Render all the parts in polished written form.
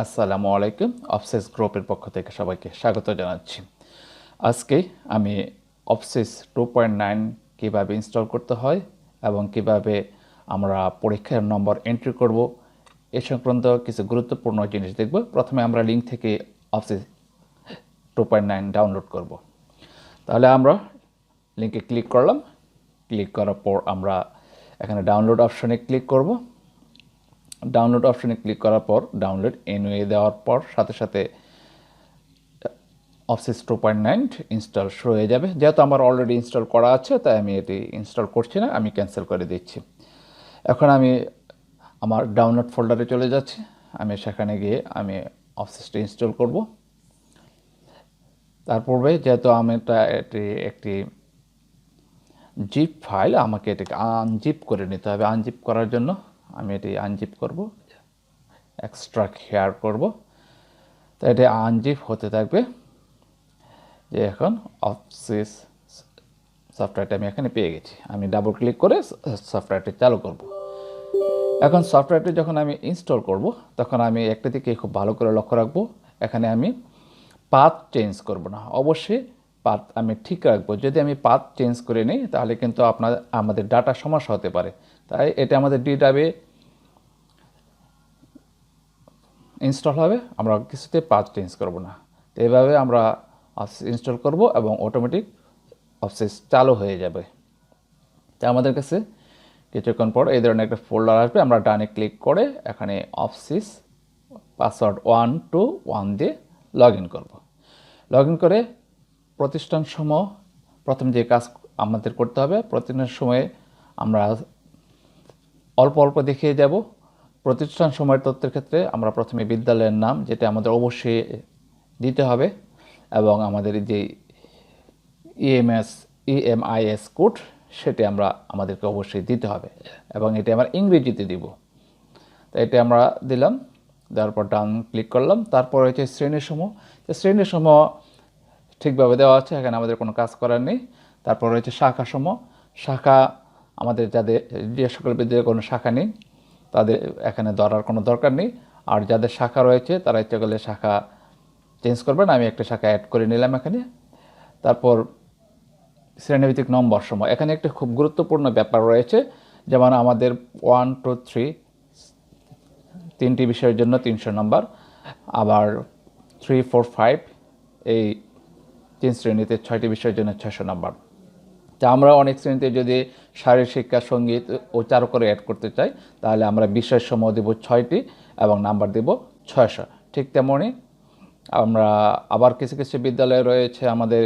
আসসালামু আলাইকুম। অফসেস গ্রুপের পক্ষ থেকে সবাইকে স্বাগত জানাচ্ছি। আজকে আমি অফসেস 2.9 কীভাবে ইনস্টল করতে হয় এবং কিভাবে আমরা পরীক্ষার নম্বর এন্ট্রি করব এ সংক্রান্ত কিছু গুরুত্বপূর্ণ জিনিস দেখব। প্রথমে আমরা লিঙ্ক থেকে অফসেস 2.9 ডাউনলোড করব। তাহলে আমরা লিঙ্কে ক্লিক করলাম। ক্লিক করার পর আমরা এখানে ডাউনলোড অপশনে ক্লিক করব। ডাউনলোড অপশনে ক্লিক করার পর ডাউনলোড এনওয়ে দেওয়ার পর সাথে সাথে অফসিস 2.9 ইনস্টল শুরু হয়ে যাবে। যেহেতু আমার অলরেডি ইনস্টল করা আছে তাই আমি এটি ইনস্টল করছি না, আমি ক্যান্সেল করে দিচ্ছি। এখন আমি আমার ডাউনলোড ফোল্ডারে চলে যাচ্ছি। আমি সেখানে গিয়ে আমি অফসিসটি ইনস্টল করব। তার পূর্বে যেহেতু আমি এটি একটি জিপ ফাইল, আমাকে এটাকে আনজিপ করে নিতে হবে। আনজিপ করার জন্য আমি এটি আনজিপ করব, এক্সট্রাক্ট হেয়ার করব। তো এটা আনজিপ হতে থাকবে। যে এখন অফসিস সফটওয়্যারটা আমি এখানে পেয়ে গেছি। আমি ডাবল ক্লিক করে সফটওয়্যারটি চালু করব। এখন সফটওয়্যারটি যখন আমি ইনস্টল করব তখন আমি একটা দিকে খুব ভালো করে লক্ষ্য রাখবো, এখানে আমি পাথ চেঞ্জ করব না। অবশ্যই পাথ আমি ঠিক রাখবো। যদি আমি পাথ চেঞ্জ করে নিই তাহলে কিন্তু আমাদের ডাটা সমস্যা হতে পারে। তাই এটা আমাদের ডিটাবে ইনস্টল হবে, আমরা কিছুতে পাথ চেঞ্জ করব না। তো এইভাবে আমরা ইনস্টল করব এবং অটোমেটিক অফসিস চালু হয়ে যাবে। তো আমাদের কাছে কিছুক্ষণ পর এই ধরনের একটা ফোল্ডার আসবে। আমরা ডানে ক্লিক করে এখানে অফসিস পাসওয়ার্ড 121 দিয়ে লগ ইন করব। লগ ইন করে প্রতিষ্ঠান সমূহ প্রথম যে কাজ আমাদের করতে হবে, প্রতিষ্ঠানের সময়ে আমরা অল্প অল্প দেখিয়ে যাব। প্রতিষ্ঠান সময়ের তথ্যের ক্ষেত্রে আমরা প্রথমে বিদ্যালয়ের নাম, যেটা আমাদের অবশ্যই দিতে হবে, এবং আমাদের যে ইএমআইএস কোড সেটি আমাদেরকে অবশ্যই দিতে হবে, এবং এটি আমরা ইংরেজিতে দিব। তো এটি আমরা দিলাম, দেওয়ার পর ডান ক্লিক করলাম। তারপর হচ্ছে শ্রেণীসমূহ। শ্রেণীসমূহ ঠিকভাবে দেওয়া আছে, এখানে আমাদের কোনো কাজ করার নেই। তারপর রয়েছে শাখাসমূহ। শাখা আমাদের যে সকল বিদ্যালয়ে কোনো শাখা নেই তাদের এখানে ধরার কোনো দরকার নেই। আর যাদের শাখা রয়েছে তারা ইচ্ছে করলে শাখা চেঞ্জ করবেন। আমি একটা শাখা অ্যাড করে নিলাম এখানে। তারপর শ্রেণীভিত্তিক নম্বর সমূহ, এখানে একটা খুব গুরুত্বপূর্ণ ব্যাপার রয়েছে। যেমন আমাদের 1, 2, 3 তিনটি বিষয়ের জন্য 300 নম্বর, আবার 3, 4, 5 এই 3 শ্রেণীতে 6টি বিষয়ের জন্য 600 নম্বর। তা আমরা অনেক শ্রেণীতে যদি শারীরিক শিক্ষা, সঙ্গীত ও চারু করে অ্যাড করতে চাই তাহলে আমরা বিষয় সমূহ দেব 6টি এবং নাম্বার দেব 600। ঠিক তেমনই আমরা আবার কিছু কিছু বিদ্যালয়ে রয়েছে আমাদের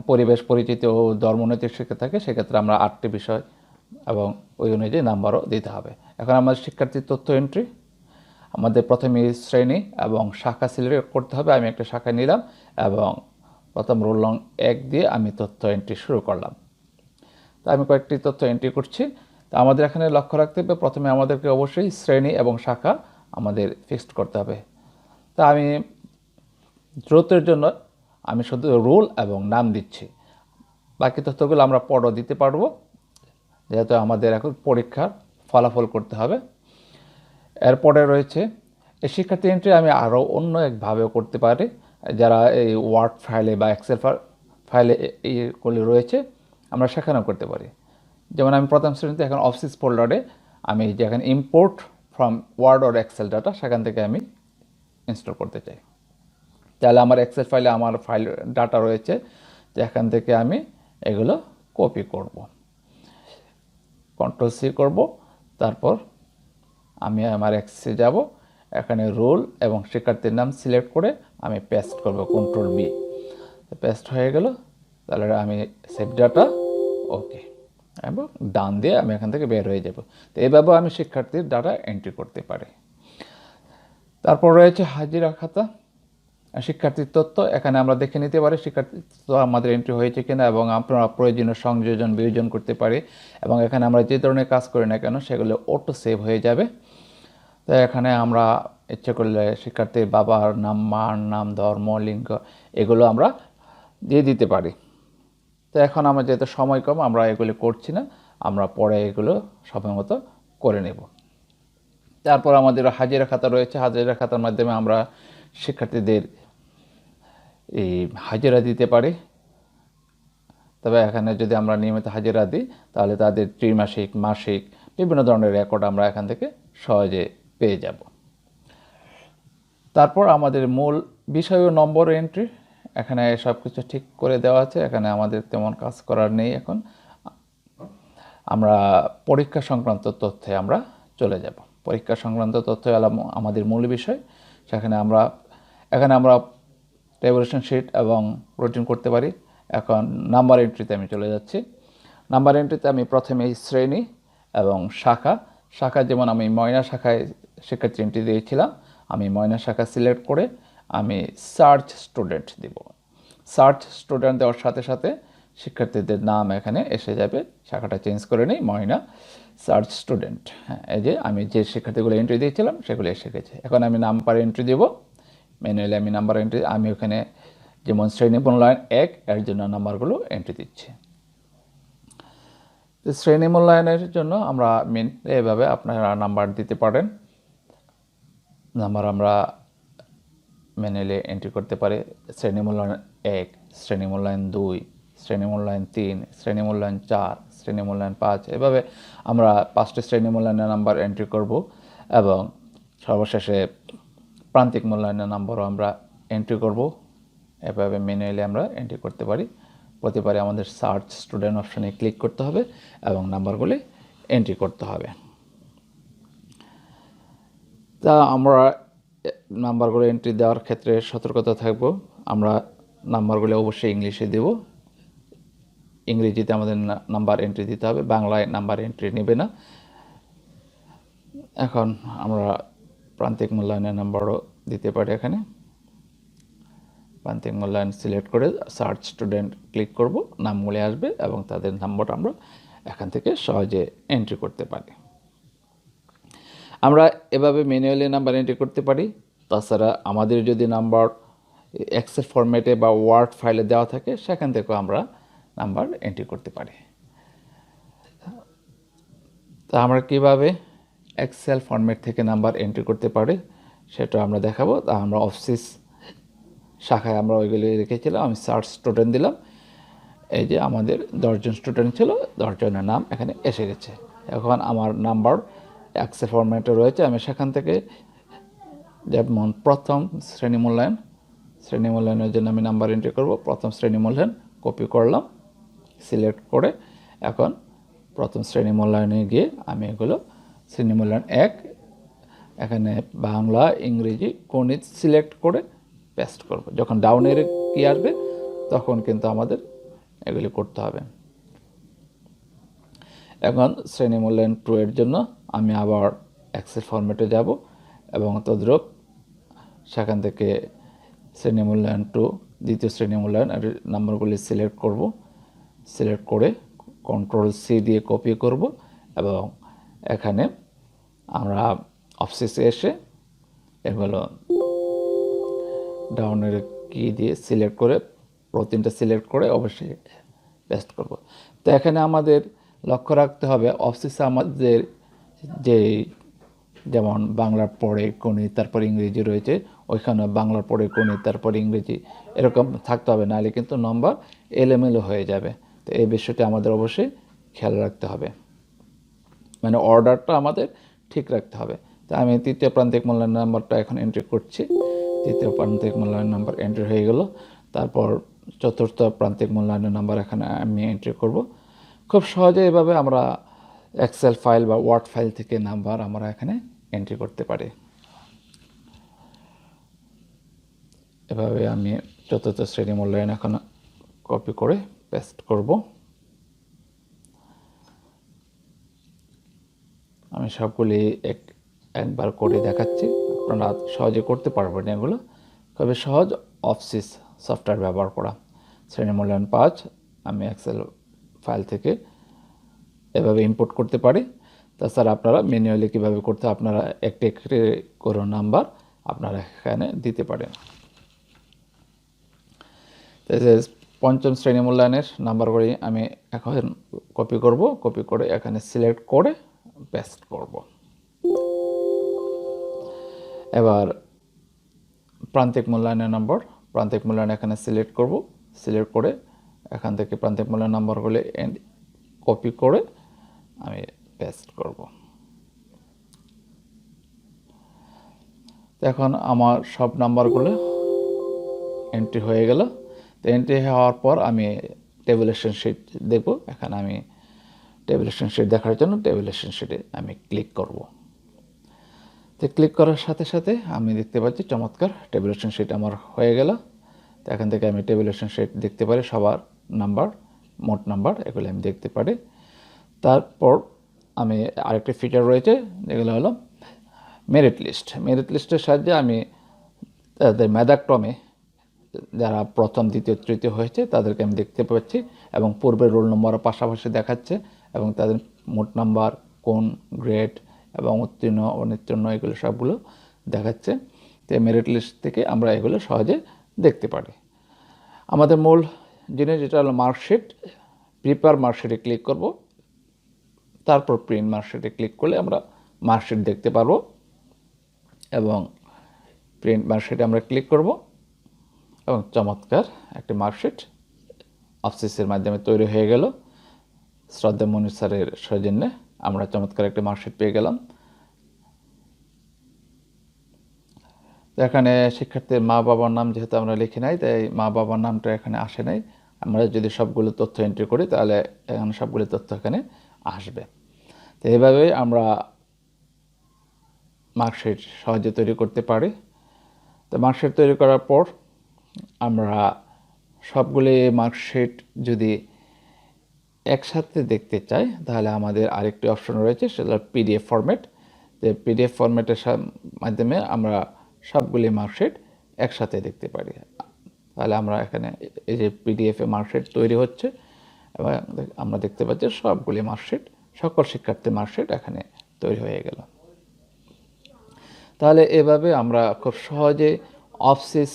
পরিবেশ, পরিচিতি ও ধর্মনৈতিক শিক্ষা থাকে, সেক্ষেত্রে আমরা 8টি বিষয় এবং ওই অনুযায়ী নাম্বারও দিতে হবে। এখন আমাদের শিক্ষার্থীর তথ্য এন্ট্রি, আমাদের প্রথমে শ্রেণী এবং শাখা সিলেক্ট করতে হবে। আমি একটা শাখা নিলাম এবং প্রথম রোল নং 1 দিয়ে আমি তথ্য এন্ট্রি শুরু করলাম। তো আমি কয়েকটি তথ্য এন্ট্রি করছি। তো আমাদের এখানে লক্ষ্য রাখতে হবে, প্রথমে আমাদেরকে অবশ্যই শ্রেণী এবং শাখা আমাদের ফিক্সড করতে হবে। তা আমি দ্রুতের জন্য আমি শুধু রোল এবং নাম দিচ্ছি, বাকি তথ্যগুলো আমরা পরও দিতে পারবো, যেহেতু আমাদের এখন পরীক্ষার ফলাফল করতে হবে। এরপরে রয়েছে এই শিক্ষার্থী এন্ট্রি আমি আরও অন্য একভাবেও করতে পারি। যারা এই ওয়ার্ড ফাইলে বা এক্সেল ফাইলে এইগুলি রয়েছে আমরা সেখানেও করতে পারি। যেমন আমি প্রথম শ্রেণীতে এখন অফসিস ফোল্ডারে আমি যেখানে import from Word or Excel data, সেখান থেকে আমি ইনস্টল করতে চাই। তাহলে আমার এক্সেল ফাইলে আমার ফাইল ডাটা রয়েছে, যেখান থেকে আমি এগুলো কপি করব। Ctrl+C করব। তারপর আমি আমার এক্সেসে যাব, এখানে রোল এবং শিক্ষার্থীর নাম সিলেক্ট করে আমি পেস্ট করব, Ctrl+V। পেস্ট হয়ে গেল। তাহলে আমি সেভ ডাটা, ওকে, এবং ডান দিয়ে আমি এখান থেকে বের হয়ে যাব। তো এইভাবে আমি শিক্ষার্থীর ডাটা এন্ট্রি করতে পারি। তারপর রয়েছে হাজিরা খাতা, শিক্ষার্থীর তথ্য। এখানে আমরা দেখে নিতে পারি শিক্ষার্থীর তথ্য আমাদের এন্ট্রি হয়েছে কিনা, এবং আমরা প্রয়োজনীয় সংযোজন বিয়োজন করতে পারি, এবং এখানে আমরা যে ধরনের কাজ করি না কেন সেগুলো অটো সেভ হয়ে যাবে। তো এখানে আমরা ইচ্ছে করলে শিক্ষার্থীর বাবার নাম, মার নাম, ধর্ম, লিঙ্গ এগুলো আমরা দিয়ে দিতে পারি। তো এখন আমার যেহেতু সময় কম আমরা এগুলো করছি না, আমরা পরে এগুলো সময় মতো করে নেব। তো তারপর আমাদের হাজিরা খাতা রয়েছে। হাজিরা খাতার মাধ্যমে আমরা শিক্ষার্থীদের এই হাজিরা দিতে পারি। তবে এখানে যদি আমরা নিয়মিত হাজিরা দিই তাহলে তাদের ত্রিমাসিক, মাসিক বিভিন্ন ধরনের রেকর্ড আমরা এখান থেকে সহজে পেয়ে যাব। তারপর আমাদের মূল বিষয় ও নম্বর এন্ট্রি, এখানে সব কিছু ঠিক করে দেওয়া আছে। এখানে আমাদের তেমন কাজ করার নেই। এখন আমরা পরীক্ষা সংক্রান্ত তথ্যে আমরা চলে যাব। পরীক্ষা সংক্রান্ত তথ্য হলো আমাদের মূল বিষয়। এখানে আমরা ট্যাবুলেশন শিট এবং রুটিন করতে পারি। এখন নাম্বার এন্ট্রিতে আমি চলে যাচ্ছি। নাম্বার এন্ট্রিতে আমি প্রথমে শ্রেণী এবং শাখা যেমন আমি ময়না শাখায় শিক্ষার্থী এন্ট্রি দিয়েছিলাম, আমি ময়না শাখা সিলেক্ট করে আমি সার্চ স্টুডেন্ট দিব। সার্চ স্টুডেন্ট দেওয়ার সাথে সাথে শিক্ষার্থীদের নাম এখানে এসে যাবে। শাখাটা চেঞ্জ করে নিই, ময়না সার্চ স্টুডেন্ট। হ্যাঁ, এই যে আমি যে শিক্ষার্থীগুলো এন্ট্রি দিয়েছিলাম সেগুলো এসে গেছে। এখন আমি নাম্বার এন্ট্রি দেব। ম্যানুয়ালি আমি নাম্বার এন্ট্রি, আমি ওখানে যেমন শ্রেণী মূল্যায়ন 1 এর জন্য নাম্বারগুলো এন্ট্রি দিচ্ছি। তো শ্রেণী মূল্যায়নের জন্য আমরা এভাবে আপনারা নাম্বার দিতে পারেন। নাম্বার আমরা ম্যানুয়ালি এন্ট্রি করতে পারি। শ্রেণী মূল্যায়ন 1, শ্রেণী মূল্যায়ন 2, শ্রেণী মূল্যায়ন 3, শ্রেণী মূল্যায়ন 4, শ্রেণী মূল্যায়ন 5, এভাবে আমরা 5টি শ্রেণী মূল্যায়নের নাম্বার এন্ট্রি করব এবং সর্বশেষে প্রান্তিক মূল্যায়নের নাম্বারও আমরা এন্ট্রি করব। এভাবে ম্যানুয়ালি আমরা এন্ট্রি করতে পারি। প্রতিবারে আমাদের সার্চ স্টুডেন্ট অপশানে ক্লিক করতে হবে এবং নাম্বারগুলি এন্ট্রি করতে হবে। তা আমরা নাম্বারগুলো এন্ট্রি দেওয়ার ক্ষেত্রে সতর্কতা থাকব। আমরা নাম্বারগুলো অবশ্যই ইংলিশে দেব। ইংরেজিতে আমাদের নাম্বার এন্ট্রি দিতে হবে, বাংলায় নাম্বার এন্ট্রি নেবে না। এখন আমরা প্রান্তিক মূল্যায়নের নাম্বারও দিতে পারি। এখানে প্রান্তিক মূল্যায়ন সিলেক্ট করে সার্চ স্টুডেন্ট ক্লিক করব, নামগুলি আসবে এবং তাদের নাম্বারটা আমরা এখান থেকে সহজে এন্ট্রি করতে পারি। আমরা এভাবে ম্যানুয়ালি নাম্বার এন্ট্রি করতে পারি। তাছাড়া আমাদের যদি নাম্বার এক্সেল ফরম্যাটে বা ওয়ার্ড ফাইলে দেওয়া থাকে সেখান থেকেও আমরা নাম্বার এন্ট্রি করতে পারি। তা আমরা কিভাবে এক্সেল ফরম্যাট থেকে নাম্বার এন্ট্রি করতে পারি সেটা আমরা দেখাবো। তা আমরা অফিস শাখায় আমরা ওইগুলি রেখেছিলাম। আমি সার্চ স্টুডেন্ট দিলাম। এই যে আমাদের 10 জন স্টুডেন্ট ছিল, 10 জনের নাম এখানে এসে গেছে। এখন আমার নাম্বার এক্সেল ফরম্যাটে রয়েছে। আমি সেখান থেকে যেমন প্রথম শ্রেণী মূল্যায়নের জন্য আমি নাম্বার এন্ট্রি করব। প্রথম শ্রেণী মূল্যায়ন কপি করলাম, সিলেক্ট করে এখন প্রথম শ্রেণী মূল্যায়নে গিয়ে আমি এগুলো শ্রেণী মূল্যায়ন 1 এখানে বাংলা, ইংরেজি, গণিত সিলেক্ট করে পেস্ট করব। যখন ডাউনের কি আসবে তখন কিন্তু আমাদের এগুলি করতে হবে। এখন শ্রেণী মূল্যায়ন 2 এর জন্য আমি আবার এক্সেল ফরম্যাটে যাব এবং তদ্রূপ সেখান থেকে শ্রেণী মূল্যায়ন 2 দ্বিতীয় শ্রেণী মূল্যায়ন এর নাম্বারগুলি সিলেক্ট করব। সিলেক্ট করে Ctrl+C দিয়ে কপি করব এবং এখানে আমরা অফিসে এসে এগুলো ডাউনের কি দিয়ে সিলেক্ট করে প্রতিটা সিলেক্ট করে অবশ্যই পেস্ট করব। তো এখানে আমাদের লক্ষ্য রাখতে হবে অফিসে আমাদের যে যেমন বাংলার পরে গণিত তারপর ইংরেজি রয়েছে, ওইখানে বাংলার পরে গণিত তারপর ইংরেজি এরকম থাকতে হবে, নাহলে কিন্তু নম্বর এলোমেলো হয়ে যাবে। তো এই বিষয়টি আমাদের অবশ্যই খেয়াল রাখতে হবে, মানে অর্ডারটা আমাদের ঠিক রাখতে হবে। তো আমি তৃতীয় প্রান্তিক মূল্যায়ন নাম্বারটা এখন এন্ট্রি করছি। তৃতীয় প্রান্তিক মূল্যায়ন নাম্বার এন্ট্রি হয়ে গেল। তারপর চতুর্থ প্রান্তিক মূল্যায়নের নাম্বার এখানে আমি এন্ট্রি করব। খুব সহজে এভাবে আমরা এক্সেল ফাইল বা ওয়ার্ড ফাইল থেকে নাম্বার আমরা এখানে এন্ট্রি করতে পারি। এভাবে আমি চতুর্থ শ্রেণী মূল্যায়ন এখন কপি করে পেস্ট করব। আমি সবগুলি একবার করে দেখাচ্ছি, আপনারা সহজে করতে পারবেন। এগুলো খুবই সহজ, অফিস সফটওয়্যার ব্যবহার করা। শ্রেণী মূল্যায়ন 5 আমি এক্সেল ফাইল থেকে এভাবে ইম্পোর্ট করতে পারি। তাছাড়া আপনারা ম্যানুয়ালি কীভাবে করতে আপনারা একটি একটি করে নাম্বার আপনারা এখানে দিতে পারেন। পঞ্চম শ্রেণী মূল্যায়নের নাম্বারগুলি আমি এখন কপি করব। কপি করে এখানে সিলেক্ট করে পেস্ট করব। এবার প্রান্তিক মূল্যায়নের নম্বর, প্রান্তিক মূল্যায়ন এখানে সিলেক্ট করব। সিলেক্ট করে এখান থেকে প্রান্তিক মূল্যায়ন নম্বরগুলি কপি করে আমি পেস্ট করব। এখন আমার সব নাম্বারগুলো এন্ট্রি হয়ে গেল। তো এন্ট্রি হওয়ার পর আমি টেবুলেশন শিট দেখব। এখানে আমি টেবুলেশন শিট দেখার জন্য টেবুলেশন শিটে আমি ক্লিক করব। তো ক্লিক করার সাথে সাথে আমি দেখতে পাচ্ছি চমৎকার টেবুলেশন শিট আমার হয়ে গেল। তো এখান থেকে আমি টেবুলেশন শিট দেখতে পারি, সবার নাম্বার, মোট নাম্বার এগুলো আমি দেখতে পারি। তারপর আমি আরেকটি ফিচার রয়েছে, যেগুলো হলো মেরিট লিস্ট। মেরিট লিস্টের সাহায্যে আমি তাদের মেধাক্রমে যারা প্রথম, দ্বিতীয়, তৃতীয় হয়েছে তাদেরকে আমি দেখতে পাচ্ছি, এবং পূর্বের রোল নম্বরও পাশাপাশি দেখাচ্ছে, এবং তাদের মোট নাম্বার, কোন গ্রেড এবং উত্তীর্ণ অনুত্তীর্ণ এগুলো সবগুলো দেখাচ্ছে। তো মেরিট লিস্ট থেকে আমরা এগুলো সহজে দেখতে পারি। আমাদের মূল জিনিস যেটা হলো মার্কশিট, প্রিপেয়ার মার্কশিটে ক্লিক করব। তারপর প্রিন্ট মার্কশিটে ক্লিক করলে আমরা মার্কশিট দেখতে পারবো, এবং প্রিন্ট মার্কশিটে আমরা ক্লিক করব, এবং চমৎকার একটি মার্কশিট অফসিসের মাধ্যমে তৈরি হয়ে গেল। শ্রদ্ধা মনির স্যারের সৌজন্যে আমরা চমৎকার একটি মার্কশিট পেয়ে গেলাম। এখানে শিক্ষার্থীর মা বাবার নাম যেহেতু আমরা লিখি নাই, তাই মা বাবার নামটা এখানে আসে নাই। আমরা যদি সবগুলো তথ্য এন্ট্রি করি তাহলে এখানে সবগুলো তথ্য এখানে আসবে। তো এইভাবে আমরা মার্কশিট সহজে তৈরি করতে পারি। তো মার্কশিট তৈরি করার পর আমরা সবগুলি মার্কশিট যদি একসাথে দেখতে চাই তাহলে আমাদের আরেকটি অপশন রয়েছে, সেটা হলো পিডিএফ ফরম্যাট। যে পিডিএফ ফরম্যাটের মাধ্যমে আমরা সবগুলি মার্কশিট একসাথে দেখতে পারি। তাহলে আমরা এখানে এই যে পিডিএফে মার্কশিট তৈরি হচ্ছে, এবং আমরা দেখতে পাচ্ছি সবগুলি মার্কশিট, সকল শিক্ষার্থীর মার্কশিট এখানে তৈরি হয়ে গেল। তাহলে এভাবে আমরা খুব সহজে অফসিস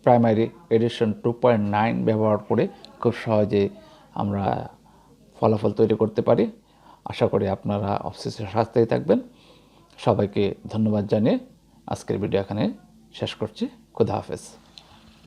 প্রাইমারি এডিশন 2.9 ব্যবহার করে খুব সহজে আমরা ফলাফল তৈরি করতে পারি। আশা করি আপনারা অফসিসের সাথেই থাকবেন। সবাইকে ধন্যবাদ জানিয়ে আজকের ভিডিও এখানে শেষ করছি। খুদা হাফেজ।